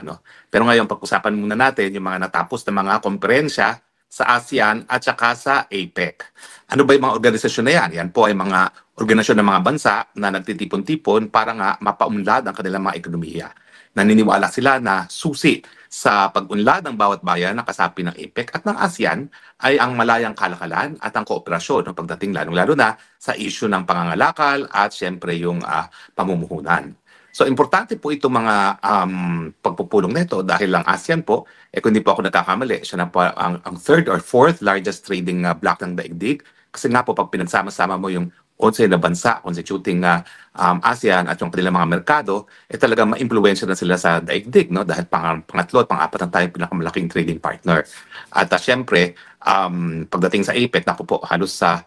Ano? Pero ngayon, pag-usapan muna natin yung mga natapos na mga konferensya sa ASEAN at saka sa APEC. Ano ba yung mga organisasyon na yan? Yan po ay mga organisasyon ng mga bansa na nagtitipon-tipon para nga mapaunlad ang kanilang mga ekonomiya. Naniniwala sila na susi sa pag-unlad ng bawat bayan na kasapi ng APEC at ng ASEAN ay ang malayang kalakalan at ang kooperasyon no, pagdating lalong-lalo na sa issue ng pangangalakal at siyempre yung pamumuhunan. So importante po itong mga pagpupulong nito dahil ang ASEAN po, kung hindi po ako nagkakamali, siya na po ang third or fourth largest trading bloc ng daigdig. Kasi nga po pag pinagsama-sama mo yung 11 na bansa constituting ASEAN at yung kanilang mga merkado, talagang ma-impluwensya na sila sa daigdig, no? Dahil pangatlo at pang-apat na tayong pinakamalaking trading partner. At syempre, pagdating sa APEC, naku po, halos sa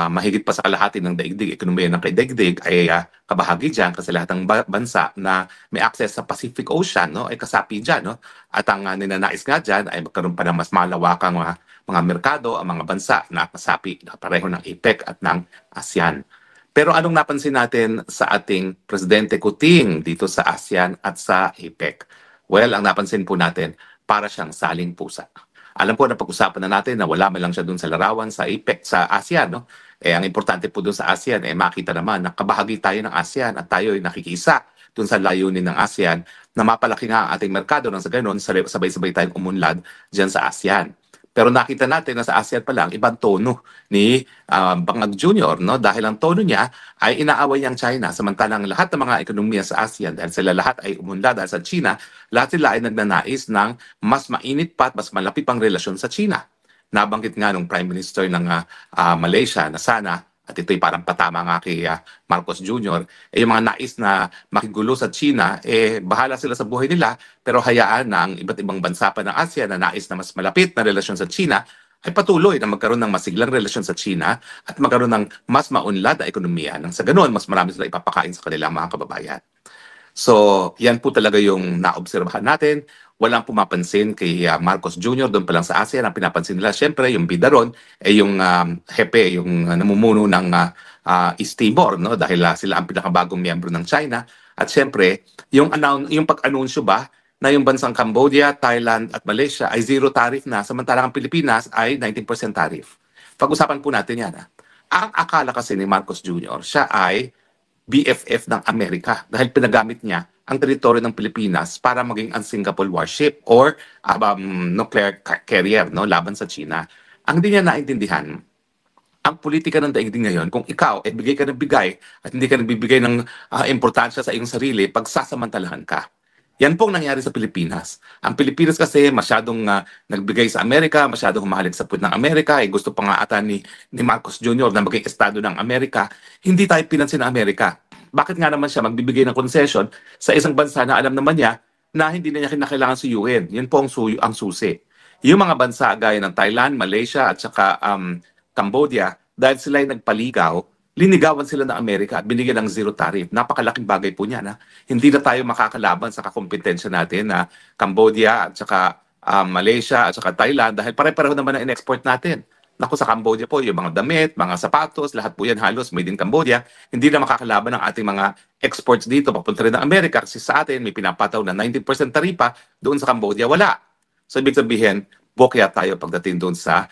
mahigit pa sa kalahati ng daigdig, ekonomiya ng daigdig ay kabahagi dyan kasi lahat ng bansa na may access sa Pacific Ocean no, ay kasapi dyan. No? At ang ninanais nga dyan ay magkaroon pa ng mas malawakang mga merkado, ang mga bansa na kasapi na pareho ng APEC at ng ASEAN. Pero anong napansin natin sa ating Presidente Kuting dito sa ASEAN at sa APEC? Well, ang napansin po natin, para siyang saling pusa. Alam po na pag-usapan na natin na wala man lang siya dun sa larawan sa APEC, sa ASEAN. No? Ang importante po dun sa ASEAN, makita naman na kabahagi tayo ng ASEAN at tayo ay nakikisa dun sa layunin ng ASEAN na mapalaki nga ang ating merkado nang sa ganun, sabay-sabay tayong umunlad dyan sa ASEAN. Pero nakita natin na sa ASEAN pa lang, ibang tono ni Bangag Jr. No? Dahil ang tono niya ay inaaway niyang China. Samantalang lahat ng mga ekonomiya sa ASEAN, dahil sila lahat ay umunlad dahil sa China, lahat sila ay nagnanais ng mas mainit pa at mas malapit pang relasyon sa China. Nabanggit nga ng Prime Minister ng Malaysia na sana, at ito'y parang patama nga kay Marcos Jr., yung mga nais na makigulo sa China, bahala sila sa buhay nila, pero hayaan na ang iba't ibang bansa pa ng ASEAN na nais na mas malapit na relasyon sa China, ay patuloy na magkaroon ng masiglang relasyon sa China at magkaroon ng mas maunlad na ekonomiya. Nang sa ganun, mas marami sila ipapakain sa kanilang mga kababayan. So, yan po talaga yung naobserbahan natin. Walang pumapansin kay Marcos Jr. Doon pa lang sa ASEAN. Ang pinapansin nila, syempre, yung bida ron, yung hepe, yung namumuno ng East Timor, no? Dahil sila ang pinakabagong miyembro ng China. At syempre, yung pag-anunsyo ba na yung bansang Cambodia, Thailand at Malaysia ay zero tariff na, samantalang ang Pilipinas ay 19% tariff. Pag-usapan po natin yan. Ang akala kasi ni Marcos Jr., siya ay BFF ng Amerika dahil pinagamit niya ang teritoryo ng Pilipinas para maging ang Singapore warship or nuclear carrier no, laban sa China. Ang hindi niya naintindihan, ang politika ng daigdig ngayon, kung ikaw bigay ka ng bigay at hindi ka nagbibigay ng importansya sa iyong sarili, pagsasamantalahan ka. Yan pong nangyari sa Pilipinas. Ang Pilipinas kasi masyadong nagbigay sa Amerika, masyadong humahalik sa puwet ng Amerika, gusto pa nga ata ni Marcos Jr. na maging estado ng Amerika, hindi tayo pinansin ng Amerika. Bakit nga naman siya magbibigay ng concession sa isang bansa na alam naman niya na hindi na niya kinakailangan sa UN? Yan po ang susi. Yung mga bansa gaya ng Thailand, Malaysia at saka Cambodia, dahil sila ay nagpaligaw, linigawan sila ng Amerika at binigyan ng zero tariff. Napakalaking bagay po niya na hindi na tayo makakalaban sa kakompetensya natin na Cambodia at saka Malaysia at saka Thailand dahil pare-pareho naman ang in-export natin. Naku, sa Cambodia po, yung mga damit, mga sapatos, lahat po yan halos made in Cambodia. Hindi na makakalaban ang ating mga exports dito papunta rin ng Amerika kasi sa atin may pinapataw na 90% taripa, doon sa Cambodia wala. So ibig sabihin, bokya tayo pagdating doon sa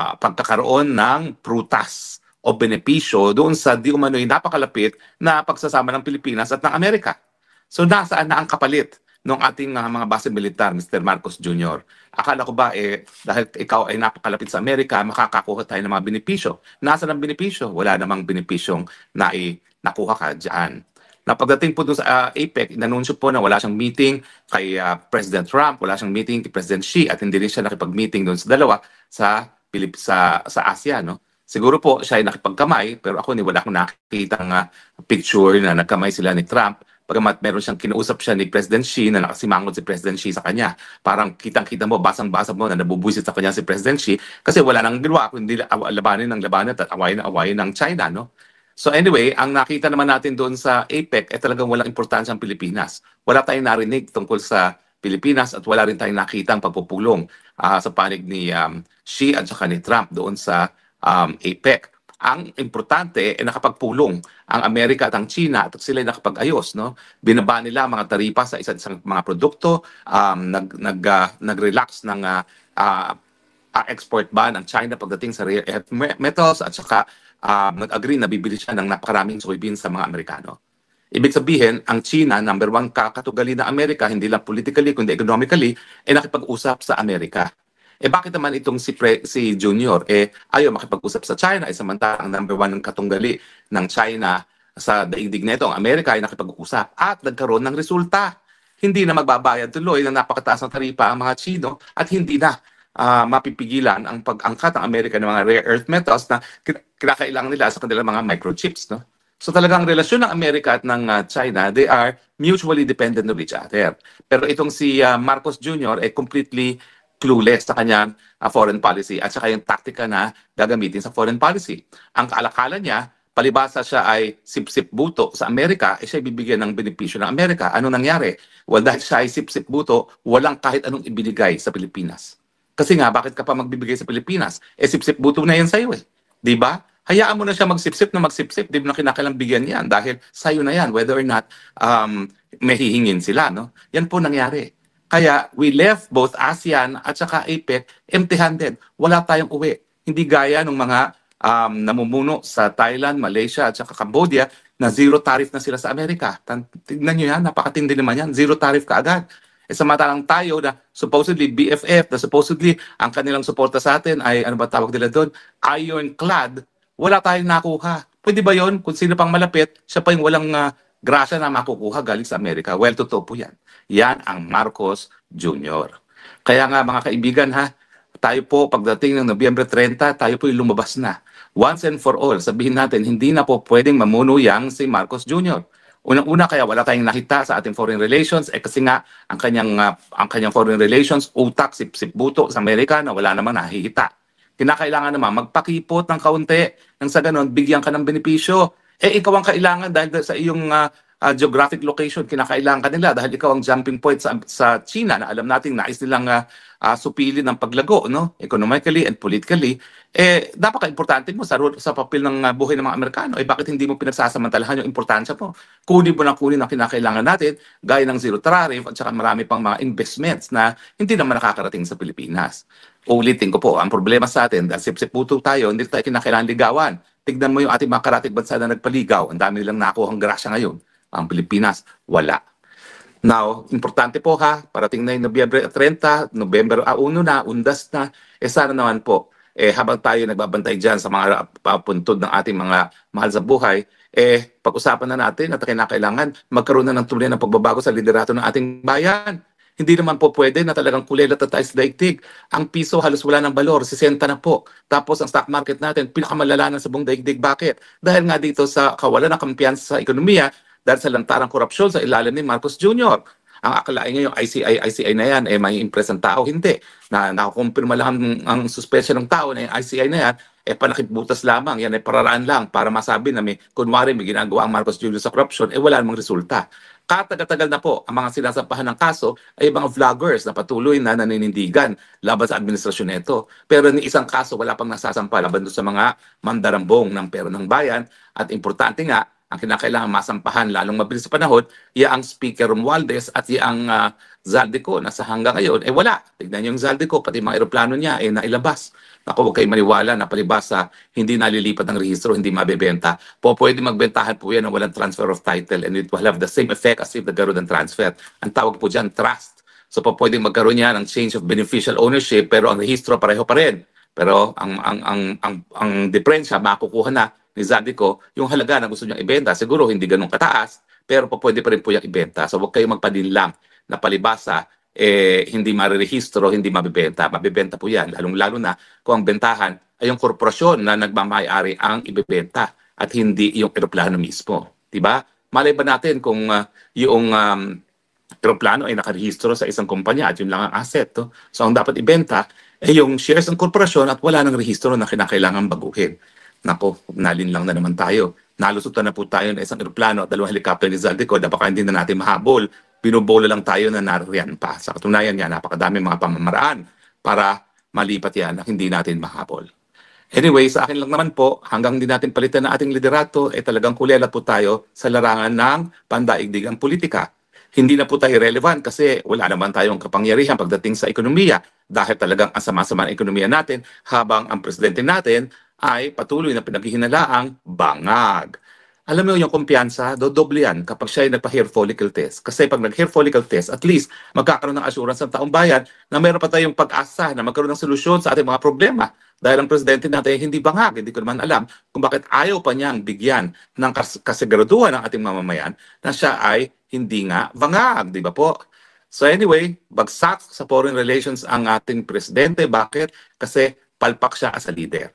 pagkakaroon ng prutas o benepisyo doon sa di umano'y napakalapit na pagsasama ng Pilipinas at ng Amerika. So nasaan na ang kapalit ng ating mga base militar, Mr. Marcos Jr.? Akala ko ba dahil ikaw ay napakalapit sa Amerika, makakakuha tayo ng mga benepisyo. Nasaan ang benepisyo? Wala namang benepisyong nakuha ka dyan. Na pagdating po doon sa APEC, inanunsyo po na wala siyang meeting kay President Trump, wala siyang meeting kay President Xi, at hindi rin siya nakipag-meeting doon sa dalawa sa ASEAN. No? Siguro po siya ay nakipagkamay, pero ako wala akong nakikita ng picture na nagkamay sila ni Trump. Pagamat meron siyang kinuusap siya ni President Xi na nakasimangot si President Xi sa kanya. Parang kitang-kita mo, basang-basa mo na nabubuisit sa kanya si President Xi kasi wala nang ginawa kundi labanin at awayin ng China. No? So anyway, ang nakita naman natin doon sa APEC talagang walang importansya ang Pilipinas. Wala tayong narinig tungkol sa Pilipinas at wala rin tayong nakita ang pagpupulong sa panig ni Xi at saka ni Trump doon sa APEC. Ang importante nakapagpulong ang Amerika at ang China at sila nakapag-ayos, no? Binaba nila ang mga taripa sa isa't isang mga produkto, nag-relax ng export ban ng China pagdating sa rare earth metals at saka nag-agree na bibili siya ng napakaraming soybeans sa mga Amerikano. Ibig sabihin, ang China, number one katugali na Amerika, hindi lang politically kundi economically, nakipag-usap sa Amerika. Bakit naman itong si Junior ayaw makipag-usap sa China samantalang ang number one ng katunggali ng China sa daigdig nito, ang Amerika ay nakipag-usap at nagkaroon ng resulta. Hindi na magbabayad tuloy ng napakataas ng taripa ang mga Chino at hindi na mapipigilan ang pag-angkat ng Amerika ng mga rare earth metals na kinakailangan nila sa kanilang mga microchips, no? So talagang relasyon ng Amerika at ng China, they are mutually dependent on each other. Pero itong si Marcos Jr. Completely clueless sa kanyang foreign policy at saka yung taktika na gagamitin sa foreign policy. Ang kaalakala niya, palibasa siya ay sip-sip buto sa Amerika, siya bibigyan ng benepisyo ng Amerika. Ano nangyari? Well, dahil siya ay sip-sip buto, walang kahit anong ibinigay sa Pilipinas. Kasi nga, bakit ka pa magbibigay sa Pilipinas? Sip-sip buto na yan sa'yo eh. Di ba? Hayaan mo na siya magsip-sip na magsip-sip. Di mo na kinakailang bigyan yan dahil sa'yo na yan, whether or not may hihingin sila. No? Yan po nangyari. Kaya we left both ASEAN at saka APEC empty-handed. Wala tayong uwi. Hindi gaya ng mga namumuno sa Thailand, Malaysia at saka Cambodia na zero tariff na sila sa Amerika. Tignan nyo yan, napakatindi naman yan. Zero tariff ka agad. Samantalang tayo na supposedly BFF, na supposedly ang kanilang suporta sa atin ay, ano ba tawag nila doon? Ironclad. Wala tayong nakuha. Pwede ba yon? Kung sino pang malapit, siya pa yung walang grasya na makukuha galing sa Amerika. Well, totoo po yan. Yan ang Marcos Jr. Kaya nga mga kaibigan ha, tayo po pagdating ng Nobyembre 30, tayo po yung lumabas na. Once and for all, sabihin natin, hindi na po pwedeng mamuno yang si Marcos Jr. Unang-una kaya wala tayong nakita sa ating foreign relations kasi nga ang kanyang foreign relations utak sip-sip buto sa Amerika na wala namang nakikita. Kinakailangan naman magpakipot ng kaunti nang sa ganon bigyan ka ng benepisyo. Ikaw ang kailangan dahil sa iyong geographic location, kinakailangan ka nila dahil ikaw ang jumping point sa China na alam nating nais nilang supili ng paglago, no? Economically and politically. Napaka-importante mo sa papel ng buhay ng mga Amerikano. Bakit hindi mo pinagsasamantalahan yung importansya mo? Kunin mo na kunin ang kinakailangan natin, gaya ng zero tariff at saka marami pang mga investments na hindi naman nakakarating sa Pilipinas. Ulitin ko po, ang problema sa atin, dahil sip-siputo tayo, hindi tayo kinakailangan ligawan. Tignan mo yung ating mga karatig bansa na nagpaligaw. Ang dami nilang nakuhang grasya ngayon. Ang Pilipinas, wala. Now, importante po ha, parating na yung Nobyembre 30, November 1 na, undas na, sana naman po, habang tayo nagbabantay dyan sa mga puntod ng ating mga mahal sa buhay, pag-usapan na natin at kinakailangan magkaroon na ng tuloy ng pagbabago sa liderato ng ating bayan. Hindi naman po pwede na talagang kulelat na tayo sa daigdig. Ang piso halos wala ng balor, 60 na po. Tapos ang stock market natin, pinakamalala na sa buong daigdig. Bakit? Dahil nga dito sa kawalan ng kampiyansa sa ekonomiya, dahil sa lantarang korupsyon sa ilalim ni Marcos Jr. Ang akalain niya yung ICI na yan, may impress ang tao. Hindi. Nakakumpirma lang ang suspensya ng tao na yung ICI na yan, panakipbutas lamang. Yan ay pararaan lang para masabi na kunwari may ginagawa ang Marcos Jr. sa korupsyon, wala namang resulta. Katagal-tagal na po, ang mga sinasampahan ng kaso ay mga vloggers na patuloy na naninindigan laban sa administrasyon nito. Pero ni isang kaso, wala pang nasasampa laban doon sa mga mandarambong ng pera ng bayan. At importante nga, ang kinakailangan masampahan lalong mabilis sa panahon, ang Speaker Romualdez at ang Zaldico na sa hanggang ngayon, wala. Tignan yung Zaldico, pati mga aeroplano niya, nailabas. Naku, huwag kayo maniwala na palibasa, hindi nalilipat ng rehistro, hindi mabebenta. Pwede magbentahan po yan ng walang transfer of title and it will have the same effect as if nagkaroon ng transfer. Ang tawag po dyan, trust. So pwede magkaroon yan ng change of beneficial ownership pero ang rehistro pareho pa rin. Pero ang diferensya, makukuha na ni Zaldico yung halaga na gusto niyang ibenta. Siguro hindi ganun kataas, pero pwede pa rin po yung ibenta. So huwag kayong magpadinlang na palibasa hindi marerehistro, hindi mabibenta. Mabibenta po yan, lalong-lalo na kung ang bentahan ay yung korporasyon na nagmamayari ang ibibenta at hindi yung eroplano mismo. Diba? Malay ba natin kung yung eroplano ay nakarehistro sa isang kumpanya at yun lang ang asset. To? So ang dapat ibenta ay yung shares ng korporasyon at wala ng rehistro na kinakailangan baguhin. Nako, nalin lang na naman tayo. Nalusutan na po tayo ng isang eroplano at 2 helicopter ni Zaldico, baka hindi na natin mahabol. Binubola lang tayo na naririyan pa. Sa katunayan yan, napakadami mga pamamaraan para malipat yan na hindi natin mahabol. Anyway, sa akin lang naman po, hanggang hindi natin palitan ang ating liderato, talagang kulela po tayo sa larangan ng pandaigdigang politika. Hindi na po tayo relevant kasi wala naman tayong kapangyarihan pagdating sa ekonomiya dahil talagang ang sama-sama ng ekonomiya natin habang ang presidente natin ay patuloy na pinaghihinalaang bangag. Alam mo yung kumpiyansa, dodoble yan kapag siya ay nagpa-hair follicle test. Kasi pag nag-hair follicle test, at least magkakaroon ng assurance ng taong bayan na meron pa tayong pag-asa na magkaroon ng solusyon sa ating mga problema. Dahil ang presidente natin ay hindi bangag, hindi ko naman alam kung bakit ayaw pa niyang bigyan ng kasiguraduhan ng ating mamamayan na siya ay hindi nga bangag, di ba po? So anyway, bagsak sa foreign relations ang ating presidente. Bakit? Kasi palpak siya as a leader.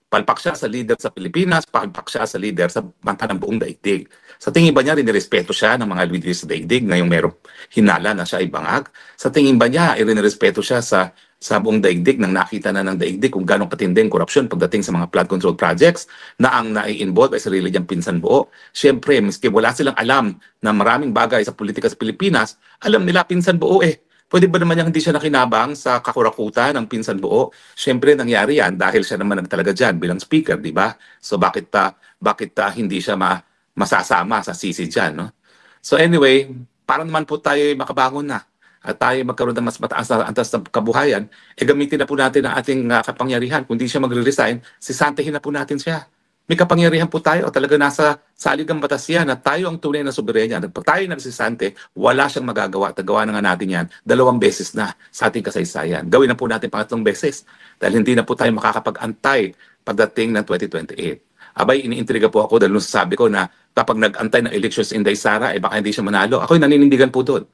Palpak siya sa leader sa Pilipinas, palpak siya sa leader sa banta ng buong daigdig. Sa tingin ba niya, rinirespeto siya ng mga leader sa daigdig ngayong merong hinala na siya ay bangag? Sa tingin ba niya, rinirespeto siya sa buong daigdig nang nakita na ng daigdig kung gano'ng katinding korupsyon pagdating sa mga flood control projects na ang nai-involve ay sarili niyang pinsan buo? Siyempre, miski wala silang alam na maraming bagay sa politika sa Pilipinas, alam nila pinsan buo eh. Pwede ba naman yung hindi siya nakinabang sa kakurakutan ng pinsan buo? Siyempre, nangyari yan dahil siya naman nagtalaga dyan bilang speaker, di ba? So bakit hindi siya masasama sa sisi dyan, no? So anyway, para naman po tayo makabangon na at tayo magkaroon ng mas mataas na antas ng kabuhayan, gamitin na po natin ang ating kapangyarihan. Kung di siya magre-resign, sisantihin na po natin siya. May kapangyarihan po tayo o talaga nasa saligang batas yan na tayo ang tunay na soberenya. Pag tayo nagsisante, wala siyang magagawa. Tagawa na nga natin yan 2 beses na sa ating kasaysayan. Gawin na po natin 3 beses dahil hindi na po tayo makakapag-antay pagdating ng 2028. Abay, iniintriga po ako dahil nung sabi ko na kapag nag-antay ng elections in Inday Sara, baka hindi siya manalo. Ako'y naninindigan po doon.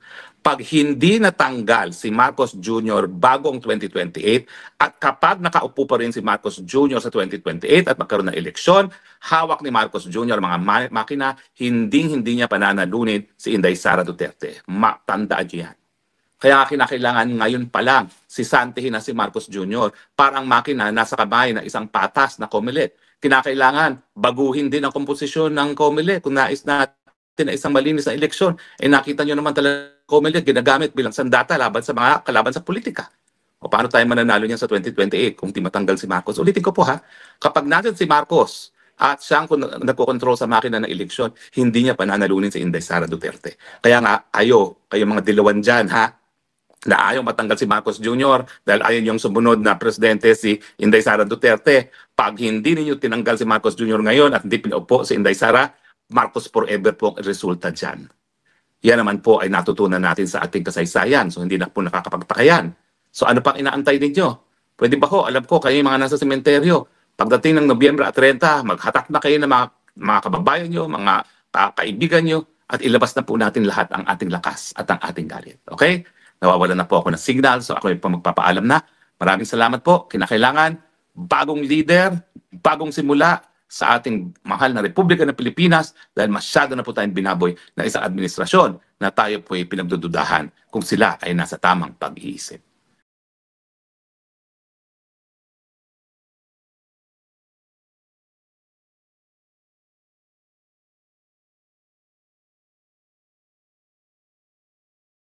Pag hindi natanggal si Marcos Jr. bago ang 2028 at kapag nakaupo pa rin si Marcos Jr. sa 2028 at magkaroon ng eleksyon, hawak ni Marcos Jr. mga makina, hindi niya pananalunin si Inday Sara Duterte. Tandaan niyo yan. Kaya kinakailangan ngayon pa lang sisantihin na si Marcos Jr. para ang makina nasa kamay ng isang patas na COMELEC. Kinakailangan baguhin din ang komposisyon ng COMELEC kung nais natin na isang malinis na eleksyon. Nakita nyo naman talaga COMELEC ginagamit bilang sandata laban sa mga kalaban sa politika. O paano tayo mananalo niyan sa 2028 kung di matanggal si Marcos? Ulitin ko po ha, kapag natin si Marcos at siyang nagkokontrol sa makina ng eleksyon, hindi niya pananalunin si Inday Sara Duterte. Kaya nga, kayo mga dilawan dyan ha, na ayaw matanggal si Marcos Jr. dahil ayaw niyong sumunod na presidente si Inday Sara Duterte. Pag hindi ninyo tinanggal si Marcos Jr. ngayon at hindi pinaupo si Inday Sara, Marcos forever po ang resulta dyan. Yan naman po ay natutunan natin sa ating kasaysayan. So hindi na po nakakapagtakayan. So ano pang inaantay ninyo? Pwede ba ho? Alam ko kayo yung mga nasa sementeryo. Pagdating ng Nobyembre 30, maghatak na kayo ng mga kababayan nyo, mga kaibigan nyo, at ilabas na po natin lahat ang ating lakas at ang ating galit. Okay? Nawawalan na po ako ng signal, so ako yung magpapaalam na. Maraming salamat po. Kinakailangan, bagong leader, bagong simula sa ating mahal na Republika ng Pilipinas dahil masyado na po tayong binaboy na isang administrasyon na tayo po'y pinagdududahan kung sila ay nasa tamang pag-iisip.